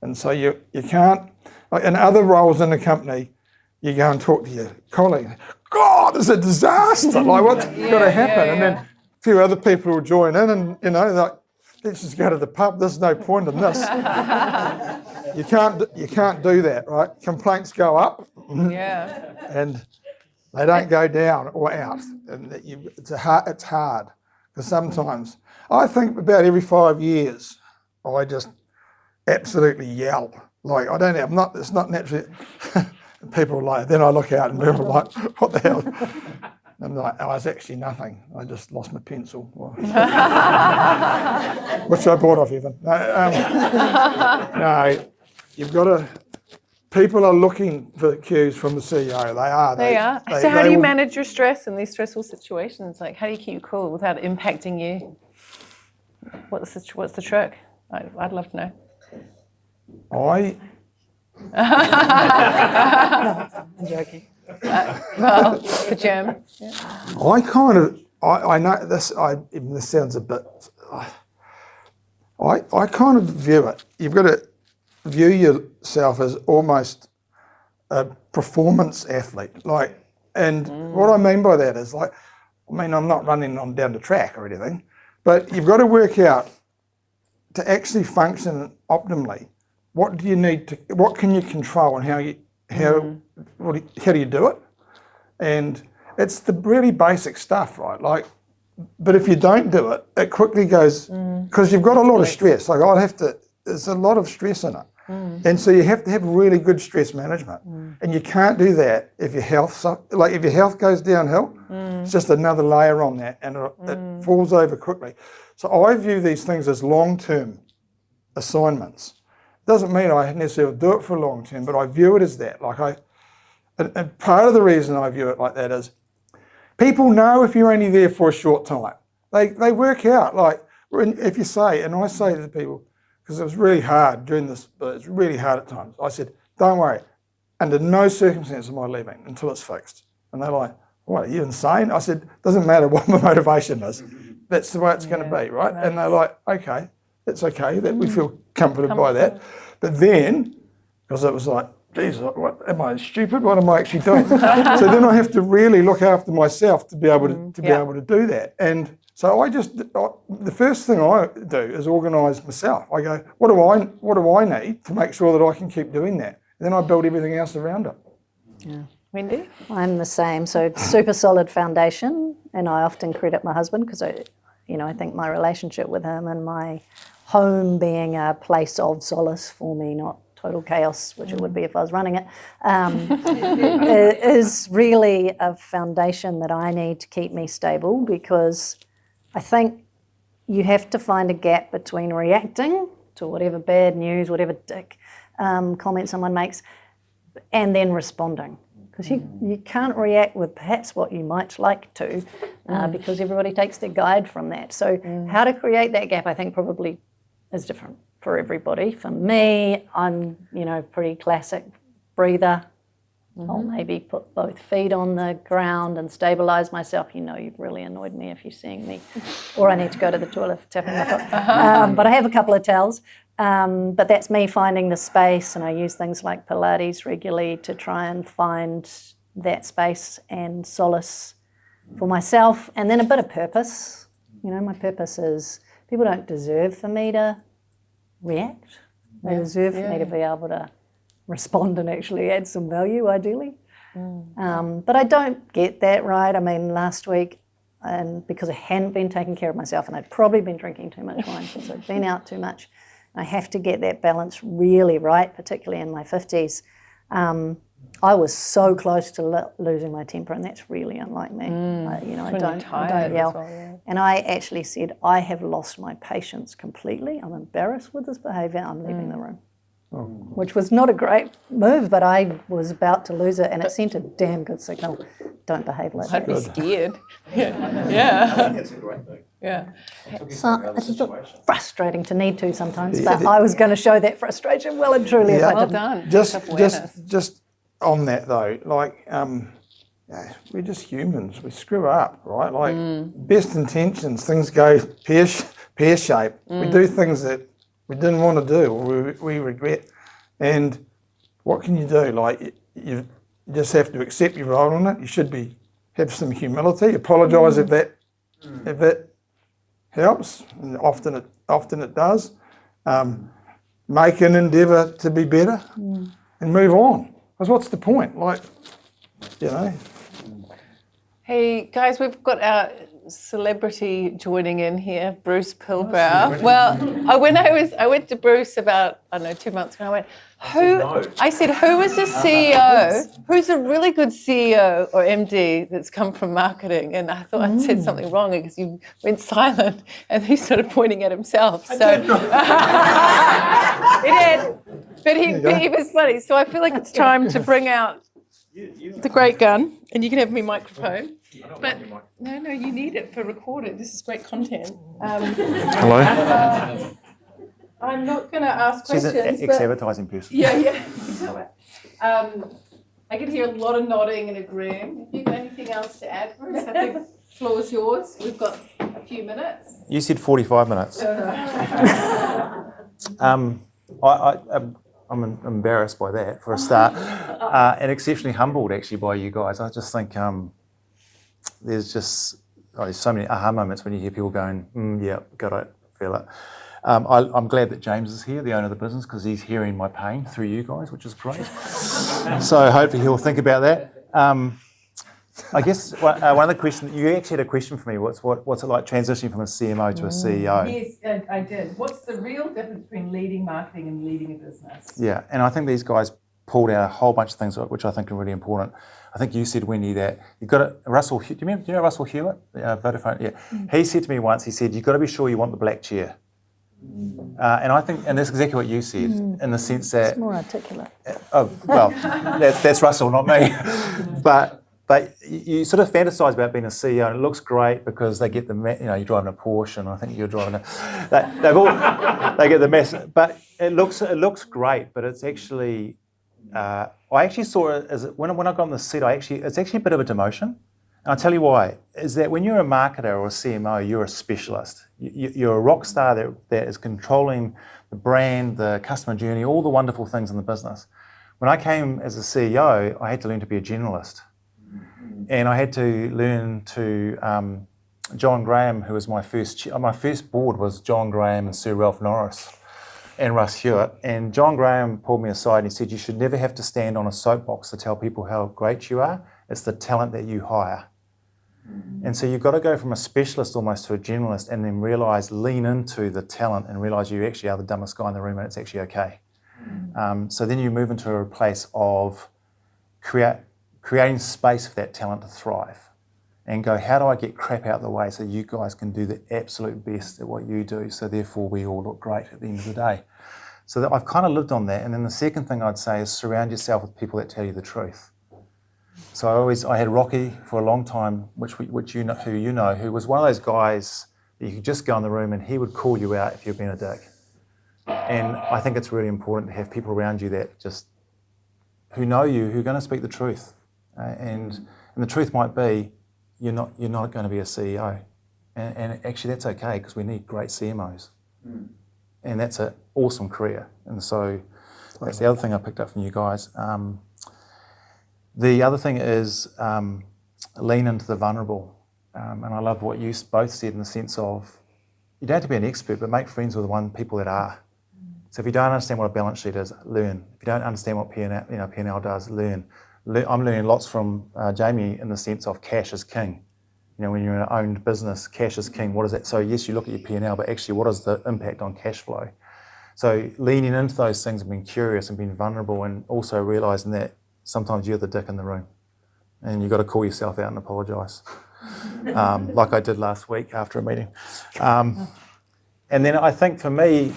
And so you can't, like in other roles in the company, you go and talk to your colleague. God, it's a disaster. Like what's got to happen? And then a few other people will join in, and like, let's just go to the pub. There's no point in this. You can't do that, right? Complaints go up, and they don't go down or out. And it's hard because sometimes I think about every 5 years I just absolutely yell. Like it's not naturally. People are like, then I look out and people are like, what the hell? I'm like, oh, it's actually nothing. I just lost my pencil. Which I bought off Evan. No, you've got to, people are looking for cues from the CEO. They are. So how do you manage your stress in these stressful situations? Like, how do you keep cool without impacting you? What's the trick? I'd love to know. I'm joking. Well, for Jim. I know this. This sounds a bit. I kind of view it. You've got to view yourself as almost a performance athlete. Like, and what I mean by that is like, I'm not running on down the track or anything, but you've got to work out to actually function optimally. What do you need to? What can you control, and how do you do it? And it's the really basic stuff, right? Like, but if you don't do it, it quickly goes because you've got a lot of stress. Like there's a lot of stress in it, and so you have to have really good stress management, and you can't do that if your health if your health goes downhill. It's just another layer on that, and it falls over quickly. So I view these things as long-term assignments. Doesn't mean I necessarily do it for long term, but I view it as that. And part of the reason I view it like that is people know if you're only there for a short time. They work out, like, if you say, and I say to people, because it was really hard during this, but it's really hard at times. I said, don't worry, under no circumstances am I leaving until it's fixed. And they're like, what, are you insane? I said, doesn't matter what my motivation is. That's the way it's going to be, right? Nice. And they're like, okay, it's okay, that we feel comforted by that. But then, because it was like, geez, what, am I stupid? What am I actually doing? So then I have to really look after myself to be able to be able to do that. And so the first thing I do is organise myself. I go, what do I need to make sure that I can keep doing that? And then I build everything else around it. Yeah. Wendy? I'm the same. So super solid foundation, and I often credit my husband because I think my relationship with him and my home being a place of solace for me, not total chaos, which it would be if I was running it, is really a foundation that I need to keep me stable, because I think you have to find a gap between reacting to whatever bad news, whatever dick comment someone makes, and then responding. Because you can't react with perhaps what you might like to, because everybody takes their guide from that. So how to create that gap, I think, probably is different for everybody. For me, I'm, pretty classic breather. I'll maybe put both feet on the ground and stabilise myself. You've really annoyed me if you're seeing me. Or I need to go to the toilet for tapping my foot. But I have a couple of towels. But that's me finding the space, and I use things like Pilates regularly to try and find that space and solace for myself, and then a bit of purpose. My purpose is people don't deserve for me to react. They deserve for me to be able to respond and actually add some value, ideally. But I don't get that right. I mean, last week, and because I hadn't been taking care of myself, and I'd probably been drinking too much wine because I'd been out too much, I have to get that balance really right, particularly in my 50s. I was so close to losing my temper, and that's really unlike me. I don't yell. Well, yeah. And I actually said, I have lost my patience completely. I'm embarrassed with this behaviour. I'm leaving the room. Which was not a great move, but I was about to lose it, and it sent a damn good signal. Don't behave like that. I'd be scared. I think it's a great thing. Yeah. So it's a bit frustrating to need to sometimes, but I was going to show that frustration well and truly if I Well didn't. done. Just on that though, like we're just humans. We screw up, right? Like best intentions, things go pear-shaped. We do things that we didn't want to do, or we regret. And what can you do? Like you just have to accept your role in it. You should have some humility. Apologise if that helps, and often it does. Make an endeavour to be better and move on. Because what's the point? Hey guys, we've got our celebrity joining in here, Bruce Pilbrow. Well, I went to Bruce about 2 months ago. I went, I said, who is the CEO? Who's a really good CEO or MD that's come from marketing? And I thought I'd said something wrong because you went silent, and he started pointing at himself. So he did, but he was funny. So I feel like it's time to bring out It's a great gun, and you can have my microphone. But no, you need it for recording. This is great content. Hello? I'm not going to ask She's questions. an but ex-advertising person. yeah. You can tell that. I can hear a lot of nodding and agreeing. Have you got anything else to add, Bruce? I think the floor is yours. We've got a few minutes. You said 45 minutes. I'm embarrassed by that for a start, and exceptionally humbled actually by you guys. I just think there's just there's so many aha moments when you hear people going, yeah, got it, feel it. I'm glad that James is here, the owner of the business, because he's hearing my pain through you guys, which is great. So hopefully he'll think about that. I guess one of the questions, you actually had a question for me. What's it like transitioning from a CMO to a CEO? Yes, I did. What's the real difference between leading marketing and leading a business? Yeah, and I think these guys pulled out a whole bunch of things which I think are really important. I think you said, Wendy, that you've got to, Russell, do you know Russell Hewitt, Vodafone? Yeah. He said to me once, he said, you've got to be sure you want the black chair. And I think, and that's exactly what you said, in the sense that... It's more articulate. Oh, well, that's Russell, not me. But you sort of fantasize about being a CEO, and it looks great because they get you're driving a Porsche, and I think you're driving they get the mess. But it looks great, but it's actually, I actually saw it as, when I got on the seat, it's actually a bit of a demotion. And I'll tell you why, is that when you're a marketer or a CMO, you're a specialist. You're a rock star that is controlling the brand, the customer journey, all the wonderful things in the business. When I came as a CEO, I had to learn to be a generalist. And I had to learn to, John Graham, who was my first board was John Graham and Sir Ralph Norris and Russ Hewitt. And John Graham pulled me aside and he said, you should never have to stand on a soapbox to tell people how great you are. It's the talent that you hire. And so you've got to go from a specialist almost to a generalist and then lean into the talent and realise you actually are the dumbest guy in the room and it's actually okay. So then you move into a place of creating space for that talent to thrive and go, how do I get crap out of the way so you guys can do the absolute best at what you do, so therefore we all look great at the end of the day. So that I've kind of lived on that. And then the second thing I'd say is surround yourself with people that tell you the truth. So I had Rocky for a long time, who was one of those guys that you could just go in the room and he would call you out if you're being a dick. And I think it's really important to have people around you that who know you, who are going to speak the truth. And the truth might be you're not going to be a CEO. And actually that's okay, because we need great CMOs. And that's an awesome career. And so that's the other thing I picked up from you guys. The other thing is lean into the vulnerable. And I love what you both said in the sense of you don't have to be an expert, but make friends with the people that are. So if you don't understand what a balance sheet is, learn. If you don't understand what P&L does, learn. I'm learning lots from Jamie in the sense of cash is king. When you're in an owned business, cash is king. What is that? So yes, you look at your P&L, but actually what is the impact on cash flow? So leaning into those things and being curious and being vulnerable, and also realising that sometimes you're the dick in the room and you've got to call yourself out and apologise, like I did last week after a meeting. And then I think for me,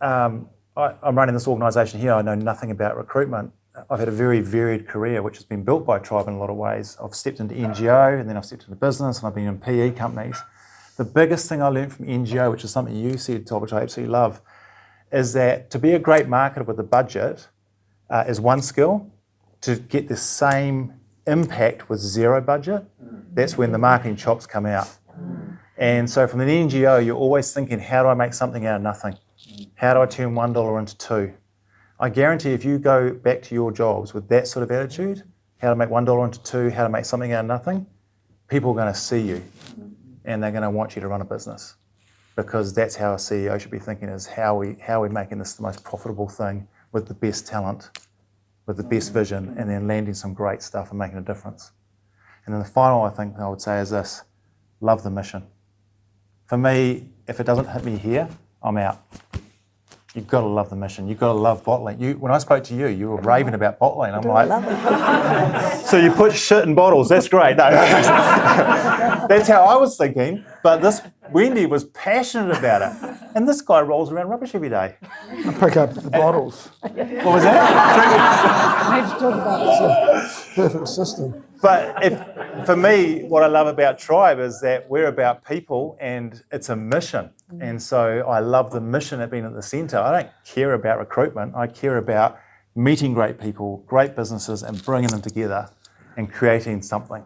I'm running this organisation here. I know nothing about recruitment. I've had a very varied career, which has been built by Tribe in a lot of ways. I've stepped into NGO, and then I've stepped into business, and I've been in PE companies. The biggest thing I learned from NGO, which is something you said, Todd, which I absolutely love, is that to be a great marketer with a budget is one skill. To get the same impact with zero budget, that's when the marketing chops come out. And so from an NGO, you're always thinking, how do I make something out of nothing? How do I turn $1 into $2? I guarantee if you go back to your jobs with that sort of attitude, how to make $1 into $2, how to make something out of nothing, people are going to see you and they're going to want you to run a business, because that's how a CEO should be thinking, is how are we making this the most profitable thing with the best talent, with the best vision, and then landing some great stuff and making a difference. And then the final thing I would say is this: love the mission. For me, if it doesn't hit me here, I'm out. You've got to love the mission. You've got to love bottling. When I spoke to you, you were raving about bottling. I'm like, so you put shit in bottles. That's great. No, that's how I was thinking. But this Wendy was passionate about it. And this guy rolls around rubbish every day. I pick up the bottles. What was that? I need to talk about it. Perfect system. But for me, what I love about Tribe is that we're about people and it's a mission. And so I love the mission of being at the centre. I don't care about recruitment. I care about meeting great people, great businesses, and bringing them together and creating something.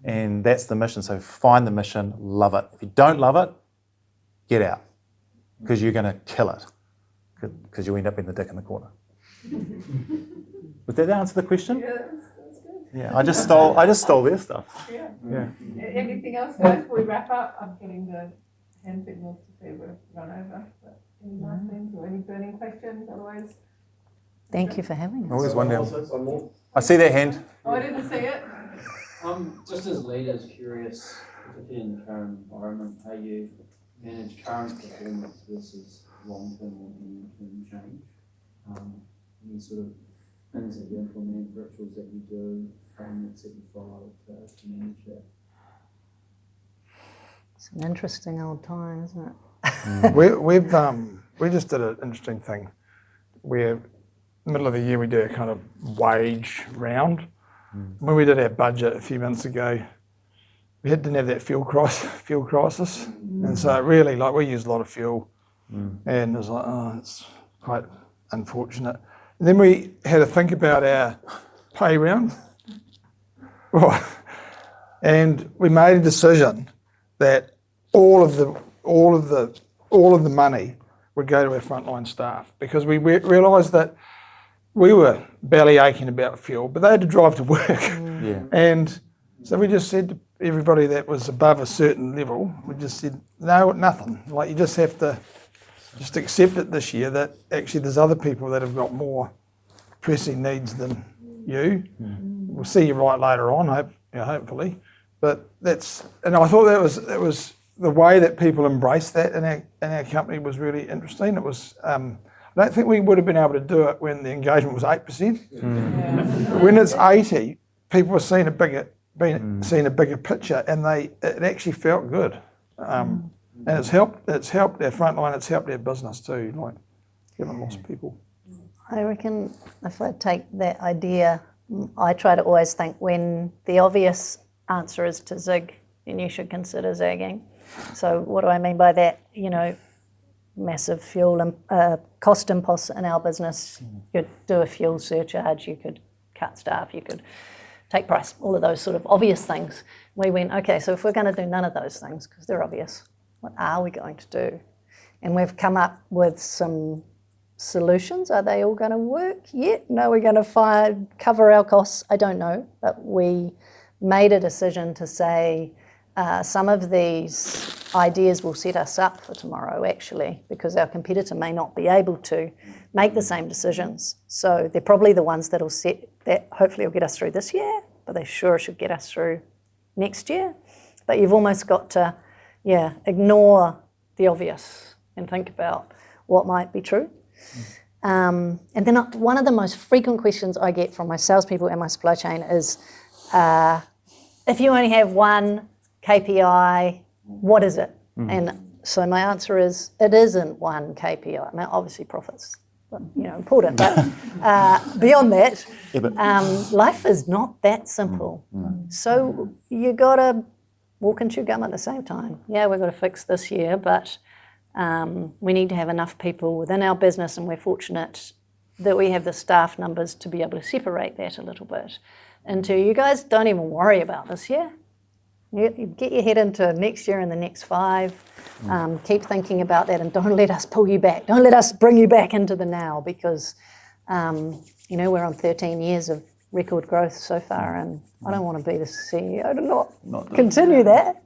And that's the mission. So find the mission, love it. If you don't love it, get out, because you're going to kill it, because you end up being the dick in the corner. Would that answer the question? Yeah, that's good. Yeah, I just stole their stuff. Yeah. Yeah. Anything else, guys, before we wrap up? I'm getting the hand signals to say we've run over. But any last things or any burning questions? Otherwise, Thank you for having us. Always one down. One more. I see that hand. oh, I didn't see it. Just as leaders, curious, particularly in the current environment, how you manage current performance versus long-term or medium-term change. Any sort of things that you implement, rituals that you do, frameworks that you follow to manage that. It's an interesting old time, isn't it? We just did an interesting thing where middle of the year we do a kind of wage round. When we did our budget a few months ago, we didn't have that fuel crisis, and so it really, like, we used a lot of fuel, and it was like, oh, it's quite unfortunate. And then we had to think about our pay round, and we made a decision that all of the money would go to our frontline staff, because we realised that we were belly aching about fuel, but they had to drive to work. Yeah. And so we just said to everybody that was above a certain level, we just said, no, nothing. Like, you just have to just accept it this year that actually there's other people that have got more pressing needs than you. We'll see you right later on, hopefully. But and I thought that was the way that people embraced that in our company was really interesting. It was, I don't think we would have been able to do it when the engagement was 8%. When it's 80, people are seeing a bigger picture, and it actually felt good. And it's helped our frontline, it's helped our business too, like, haven't lost people. I reckon if I take that idea, I try to always think when the obvious answer is to zig, then you should consider zagging. So what do I mean by that? You know, massive fuel cost impulse in our business. You could do a fuel surcharge, you could cut staff, you could take price, all of those sort of obvious things. We went, okay, so if we're going to do none of those things, because they're obvious, what are we going to do? And we've come up with some solutions. Are they all going to work yet? No, we're going to cover our costs. I don't know, but we made a decision to say some of these ideas will set us up for tomorrow, actually, because our competitor may not be able to make the same decisions. So they're probably the ones that hopefully will get us through this year, but they sure should get us through next year. But you've almost got to, ignore the obvious and think about what might be true. And then one of the most frequent questions I get from my salespeople and my supply chain is, if you only have one KPI, what is it? And so my answer is, it isn't one KPI. I mean, obviously profits, important, but beyond that, life is not that simple. So you got to walk and chew gum at the same time. Yeah, we've got to fix this year, but we need to have enough people within our business, and we're fortunate that we have the staff numbers to be able to separate that a little bit into, you guys don't even worry about this year. You get your head into next year and the next 5. Keep thinking about that, and don't let us pull you back. Don't let us bring you back into the now, because we're on 13 years of record growth so far, and I don't want to be the CEO to not continue that.